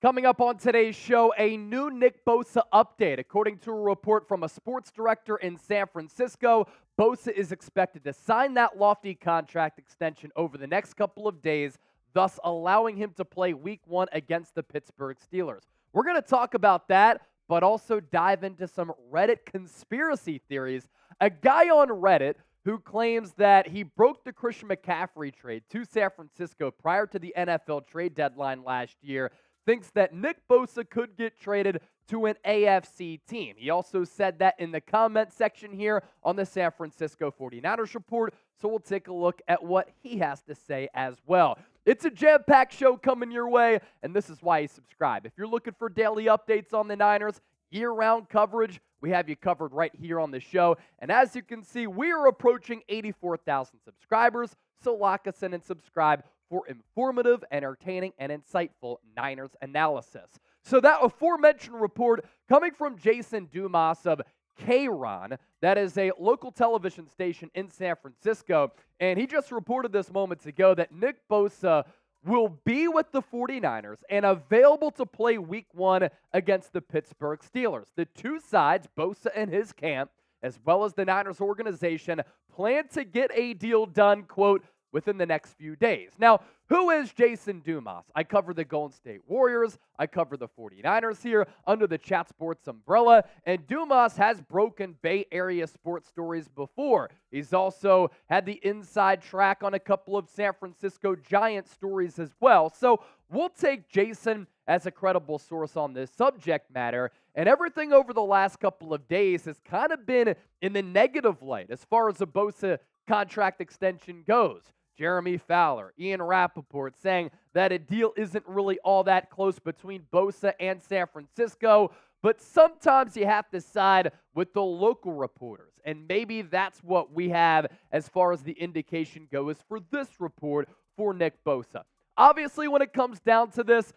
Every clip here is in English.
Coming up on today's show, a new Nick Bosa update. According to a report from a sports director in San Francisco, Bosa is expected to sign that lofty contract extension over the next couple of days, thus allowing him to play Week 1 against the Pittsburgh Steelers. We're going to talk about that, but also dive into some Reddit conspiracy theories. A guy on Reddit who claims that he broke the Christian McCaffrey trade to San Francisco prior to the NFL trade deadline last year thinks that Nick Bosa could get traded to an AFC team. He also said that in the comment section here on the San Francisco 49ers report, so we'll take a look at what he has to say as well. It's a jam-packed show coming your way, and this is why you subscribe. If you're looking for daily updates on the Niners, year-round coverage, we have you covered right here on the show. And as you can see, we are approaching 84,000 subscribers, so lock us in and subscribe for informative, entertaining, and insightful Niners analysis. So that aforementioned report coming from Jason Dumas of KRON, that is a local television station in San Francisco, and he just reported this moments ago that Nick Bosa will be with the 49ers and available to play Week 1 against the Pittsburgh Steelers. The two sides, Bosa and his camp, as well as the Niners organization, plan to get a deal done, quote, within the next few days. Now, who is Jason Dumas? I cover the Golden State Warriors. I cover the 49ers here under the Chat Sports umbrella. And Dumas has broken Bay Area sports stories before. He's also had the inside track on a couple of San Francisco Giants stories as well. So we'll take Jason as a credible source on this subject matter. And everything over the last couple of days has kind of been in the negative light as far as the Bosa contract extension goes. Jeremy Fowler, Ian Rappaport saying that a deal isn't really all that close between Bosa and San Francisco, but sometimes you have to side with the local reporters, and maybe that's what we have as far as the indication goes for this report for Nick Bosa. Obviously, when it comes down to this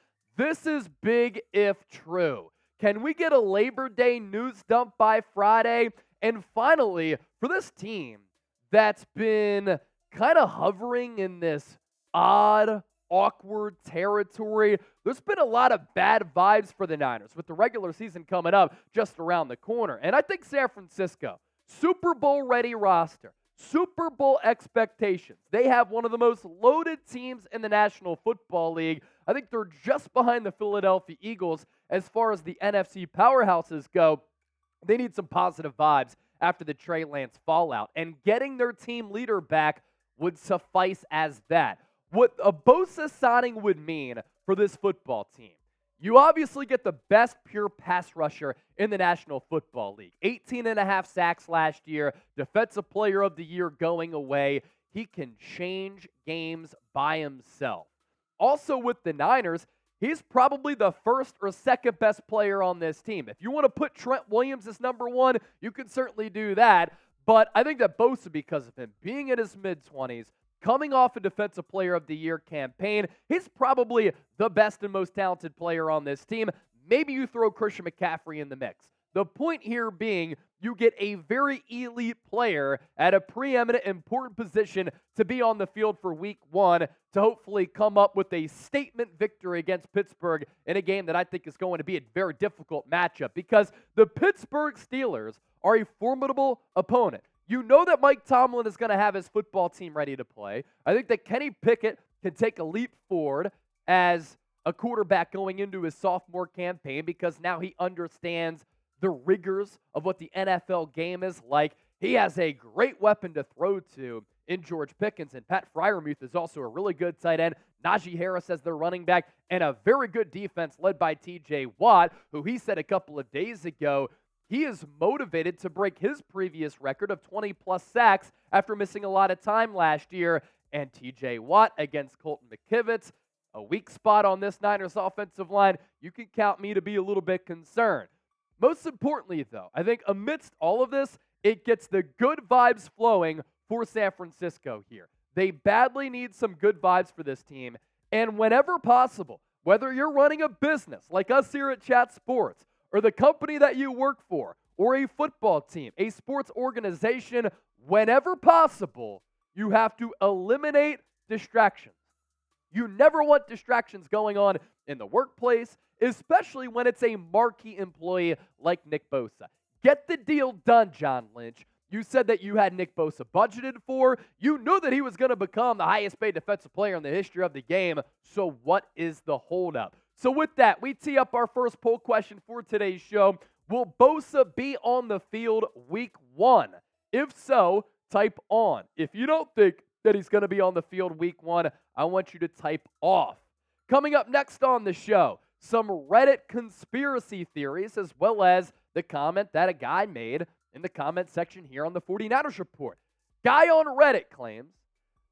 is big if true. Can we get a Labor Day news dump by Friday? And finally, for this team that's been kind of hovering in this odd, awkward territory, there's been a lot of bad vibes for the Niners with the regular season coming up just around the corner. And I think San Francisco, Super Bowl ready roster, Super Bowl expectations. They have one of the most loaded teams in the National Football League. I think they're just behind the Philadelphia Eagles as far as the NFC powerhouses go. They need some positive vibes after the Trey Lance fallout, and getting their team leader back would suffice as that. What a Bosa signing would mean for this football team, you obviously get the best pure pass rusher in the National Football League. 18.5 sacks last year, Defensive Player of the Year going away. He can change games by himself. Also with the Niners, he's probably the first or second best player on this team. If you want to put Trent Williams as number one, you can certainly do that. But I think that Bosa, because of him being in his mid-20s, coming off a Defensive Player of the Year campaign, he's probably the best and most talented player on this team. Maybe you throw Christian McCaffrey in the mix. The point here being, you get a very elite player at a preeminent, important position to be on the field for Week 1 to hopefully come up with a statement victory against Pittsburgh in a game that I think is going to be a very difficult matchup because the Pittsburgh Steelers are a formidable opponent. You know that Mike Tomlin is going to have his football team ready to play. I think that Kenny Pickett can take a leap forward as a quarterback going into his sophomore campaign because now he understands the rigors of what the NFL game is like. He has a great weapon to throw to in George Pickens, and Pat Freiermuth is also a really good tight end. Najee Harris as their running back, and a very good defense led by T.J. Watt, who he said a couple of days ago he is motivated to break his previous record of 20-plus sacks after missing a lot of time last year. And T.J. Watt against Colton McKivitz, a weak spot on this Niners offensive line. You can count me to be a little bit concerned. Most importantly, though, I think amidst all of this, it gets the good vibes flowing for San Francisco here. They badly need some good vibes for this team. And whenever possible, whether you're running a business like us here at Chat Sports, or the company that you work for, or a football team, a sports organization, whenever possible, you have to eliminate distractions. You never want distractions going on in the workplace, especially when it's a marquee employee like Nick Bosa. Get the deal done, John Lynch. You said that you had Nick Bosa budgeted for. You knew that he was going to become the highest paid defensive player in the history of the game. So what is the holdup? So with that, we tee up our first poll question for today's show. Will Bosa be on the field week 1? If so, type on. If you don't think that he's going to be on the field week 1, I want you to type off. Coming up next on the show, some Reddit conspiracy theories, as well as the comment that a guy made in the comment section here on the 49ers Report. Guy on Reddit claims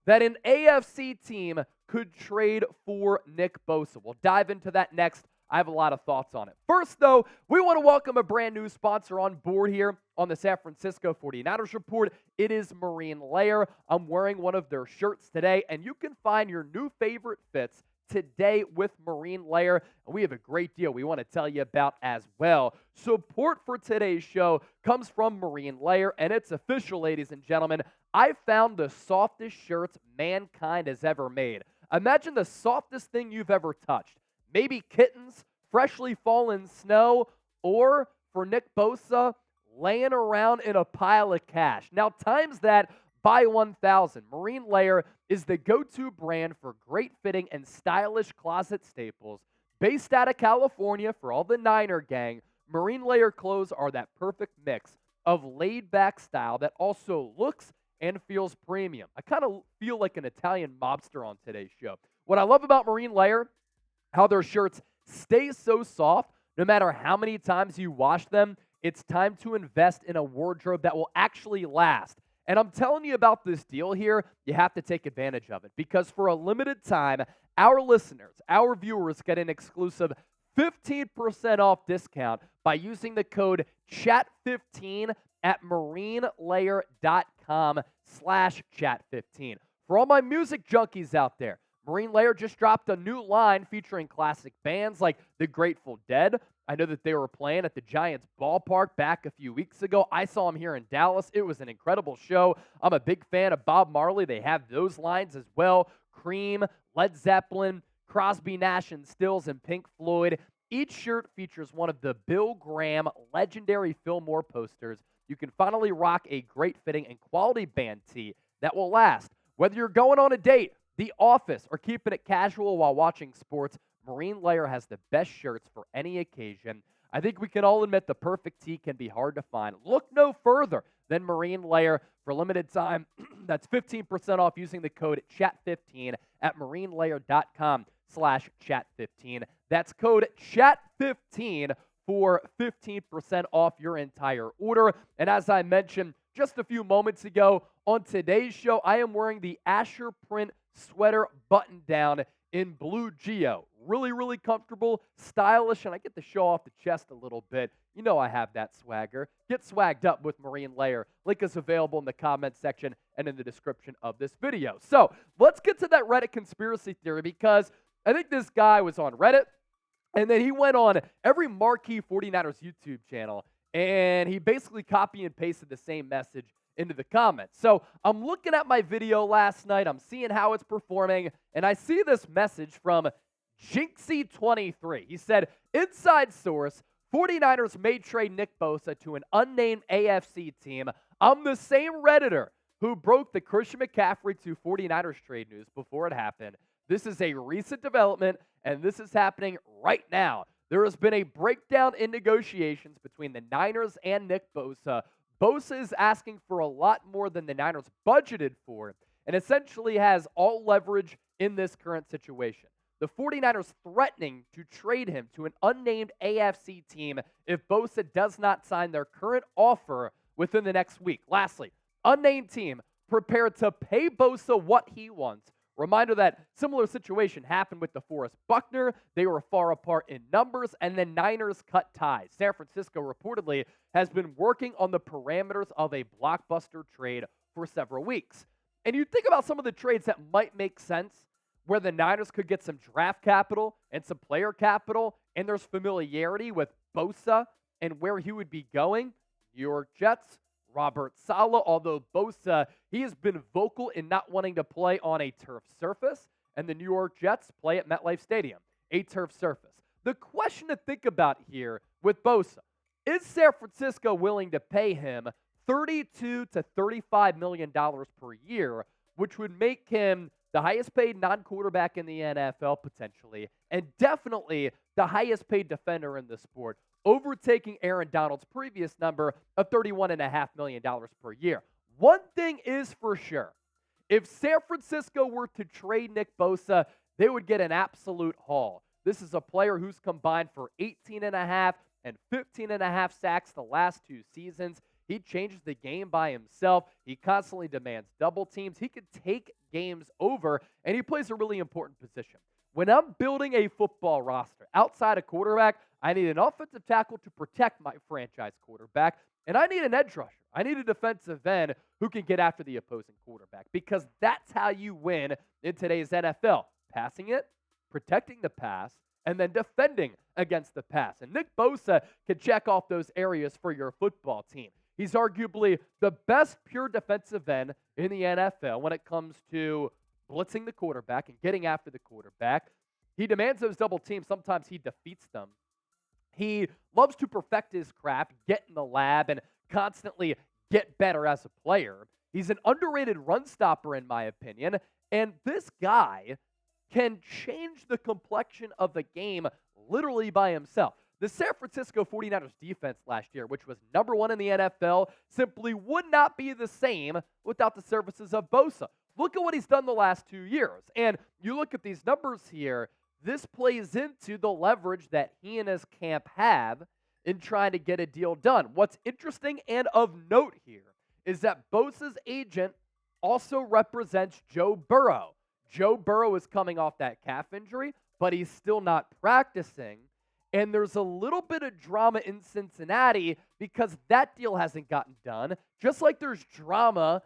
that an AFC team could trade for Nick Bosa. We'll dive into that next. I have a lot of thoughts on it. First, though, we want to welcome a brand new sponsor on board here on the San Francisco 49ers Report. It is Marine Layer. I'm wearing one of their shirts today, and you can find your new favorite fits today with Marine Layer. And we have a great deal we want to tell you about as well. Support for today's show comes from Marine Layer, and it's official, ladies and gentlemen. I found the softest shirts mankind has ever made. Imagine the softest thing you've ever touched. Maybe kittens, freshly fallen snow, or for Nick Bosa, laying around in a pile of cash. Now, times that by 1,000. Marine Layer is the go-to brand for great fitting and stylish closet staples. Based out of California for all the Niner gang, Marine Layer clothes are that perfect mix of laid-back style that also looks and feels premium. I kind of feel like an Italian mobster on today's show. What I love about Marine Layer, how their shirts stay so soft, no matter how many times you wash them, it's time to invest in a wardrobe that will actually last. And I'm telling you about this deal here, you have to take advantage of it because for a limited time, our listeners, our viewers get an exclusive 15% off discount by using the code CHAT15 at marinelayer.com/chat15. For all my music junkies out there, Marine Layer just dropped a new line featuring classic bands like the Grateful Dead. I know that they were playing at the Giants ballpark back a few weeks ago. I saw them here in Dallas. It was an incredible show. I'm a big fan of Bob Marley. They have those lines as well. Cream, Led Zeppelin, Crosby, Nash and Stills, and Pink Floyd. Each shirt features one of the Bill Graham legendary Fillmore posters. You can finally rock a great fitting and quality band tee that will last. Whether you're going on a date, the office, or keeping it casual while watching sports, Marine Layer has the best shirts for any occasion. I think we can all admit the perfect tee can be hard to find. Look no further than Marine Layer. For limited time, that's 15% off using the code CHAT15 at marinelayer.com/chat15. That's code CHAT15 for 15% off your entire order. And as I mentioned just a few moments ago, on today's show, I am wearing the Asher print sweater button down in blue Geo. Really, really comfortable, stylish, and I get to show off the chest a little bit. You know I have that swagger. Get swagged up with Marine Layer. Link is available in the comment section and in the description of this video. So let's get to that Reddit conspiracy theory because I think this guy was on Reddit, and then he went on every marquee 49ers YouTube channel, and he basically copy and pasted the same message into the comments. So I'm looking at my video last night. I'm seeing how it's performing, and I see this message from Jinxie23. He said, inside source, 49ers may trade Nick Bosa to an unnamed AFC team. I'm the same Redditor who broke the Christian McCaffrey to 49ers trade news before it happened. This is a recent development, and this is happening right now. There has been a breakdown in negotiations between the Niners and Nick Bosa. Bosa is asking for a lot more than the Niners budgeted for and essentially has all leverage in this current situation. The 49ers threatening to trade him to an unnamed AFC team if Bosa does not sign their current offer within the next week. Lastly, unnamed team prepared to pay Bosa what he wants. Reminder that similar situation happened with DeForest Buckner. They were far apart in numbers, and then Niners cut ties. San Francisco reportedly has been working on the parameters of a blockbuster trade for several weeks. And you think about some of the trades that might make sense, where the Niners could get some draft capital and some player capital, and there's familiarity with Bosa and where he would be going. New York Jets, Robert Saleh, although Bosa, he has been vocal in not wanting to play on a turf surface, and the New York Jets play at MetLife Stadium, a turf surface. The question to think about here with Bosa, is San Francisco willing to pay him $32 to $35 million per year, which would make him the highest paid non-quarterback in the NFL potentially, and definitely the highest paid defender in the sport, overtaking Aaron Donald's previous number of $31.5 million per year. One thing is for sure. If San Francisco were to trade Nick Bosa, they would get an absolute haul. This is a player who's combined for 18.5 and 15.5 sacks the last 2 seasons. He changes the game by himself. He constantly demands double teams. He could take games over, and he plays a really important position. When I'm building a football roster outside a quarterback, I need an offensive tackle to protect my franchise quarterback, and I need an edge rusher. I need a defensive end who can get after the opposing quarterback, because that's how you win in today's NFL. Passing it, protecting the pass, and then defending against the pass. And Nick Bosa can check off those areas for your football team. He's arguably the best pure defensive end in the NFL when it comes to blitzing the quarterback and getting after the quarterback. He demands those double teams. Sometimes he defeats them. He loves to perfect his craft, get in the lab, and constantly get better as a player. He's an underrated run stopper, in my opinion, and this guy can change the complexion of the game literally by himself. The San Francisco 49ers defense last year, which was number 1 in the NFL, simply would not be the same without the services of Bosa. Look at what he's done the last 2 years. And you look at these numbers here, this plays into the leverage that he and his camp have in trying to get a deal done. What's interesting and of note here is that Bosa's agent also represents Joe Burrow. Joe Burrow is coming off that calf injury, but he's still not practicing. And there's a little bit of drama in Cincinnati because that deal hasn't gotten done. Just like there's drama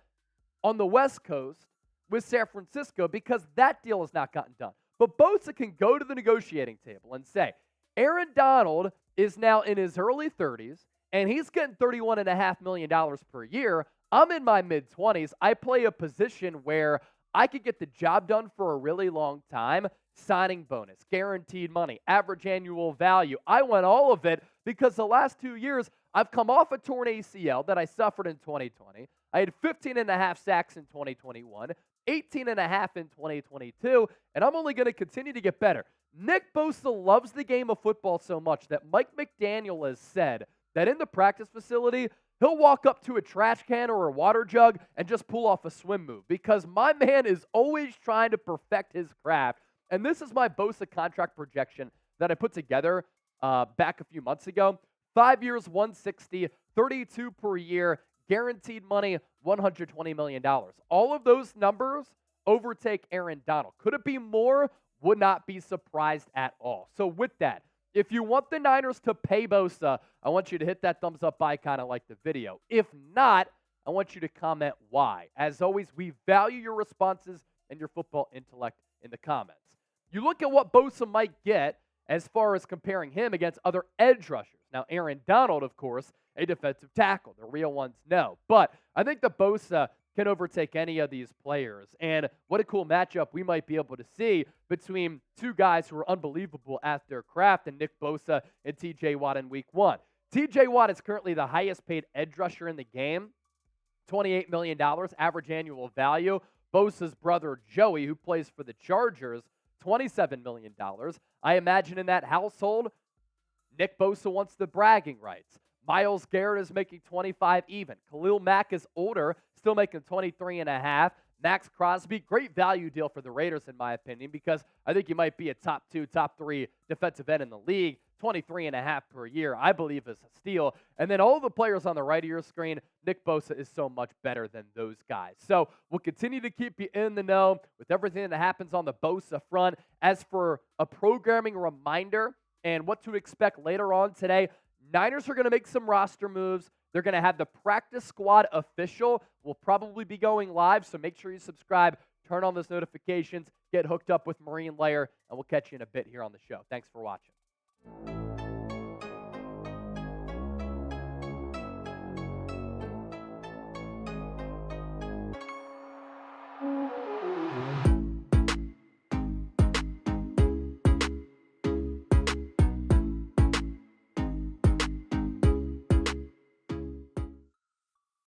on the West Coast with San Francisco because that deal has not gotten done. But Bosa can go to the negotiating table and say, Aaron Donald is now in his early 30s, and he's getting $31.5 million per year. I'm in my mid-20s. I play a position where I could get the job done for a really long time. Signing bonus, guaranteed money, average annual value. I want all of it because the last 2 years, I've come off a torn ACL that I suffered in 2020. I had 15.5 sacks in 2021, 18.5 in 2022, and I'm only going to continue to get better. Nick Bosa loves the game of football so much that Mike McDaniel has said that in the practice facility, he'll walk up to a trash can or a water jug and just pull off a swim move because my man is always trying to perfect his craft. And this is my Bosa contract projection that I put together back a few months ago. 5 years, $160, $32 per year, guaranteed money, $120 million. All of those numbers overtake Aaron Donald. Could it be more? Would not be surprised at all. So with that, if you want the Niners to pay Bosa, I want you to hit that thumbs up icon and like the video. If not, I want you to comment why. As always, we value your responses and your football intellect in the comments. You look at what Bosa might get as far as comparing him against other edge rushers. Now, Aaron Donald, of course, a defensive tackle. The real ones know. But I think that Bosa can overtake any of these players. And what a cool matchup we might be able to see between two guys who are unbelievable at their craft, and Nick Bosa and TJ Watt in week 1. TJ Watt is currently the highest paid edge rusher in the game, $28 million average annual value. Bosa's brother Joey, who plays for the Chargers, $27 million. I imagine in that household, Nick Bosa wants the bragging rights. Myles Garrett is making 25 even. Khalil Mack is older, still making 23.5. Max Crosby, great value deal for the Raiders in my opinion because I think he might be a top 2, top 3 defensive end in the league. 23.5 per year, I believe is a steal. And then all of the players on the right of your screen, Nick Bosa is so much better than those guys. So we'll continue to keep you in the know with everything that happens on the Bosa front. As for a programming reminder and what to expect later on today, Niners are going to make some roster moves. They're going to have the practice squad official. We'll probably be going live, so make sure you subscribe, turn on those notifications, get hooked up with Marine Layer, and we'll catch you in a bit here on the show. Thanks for watching.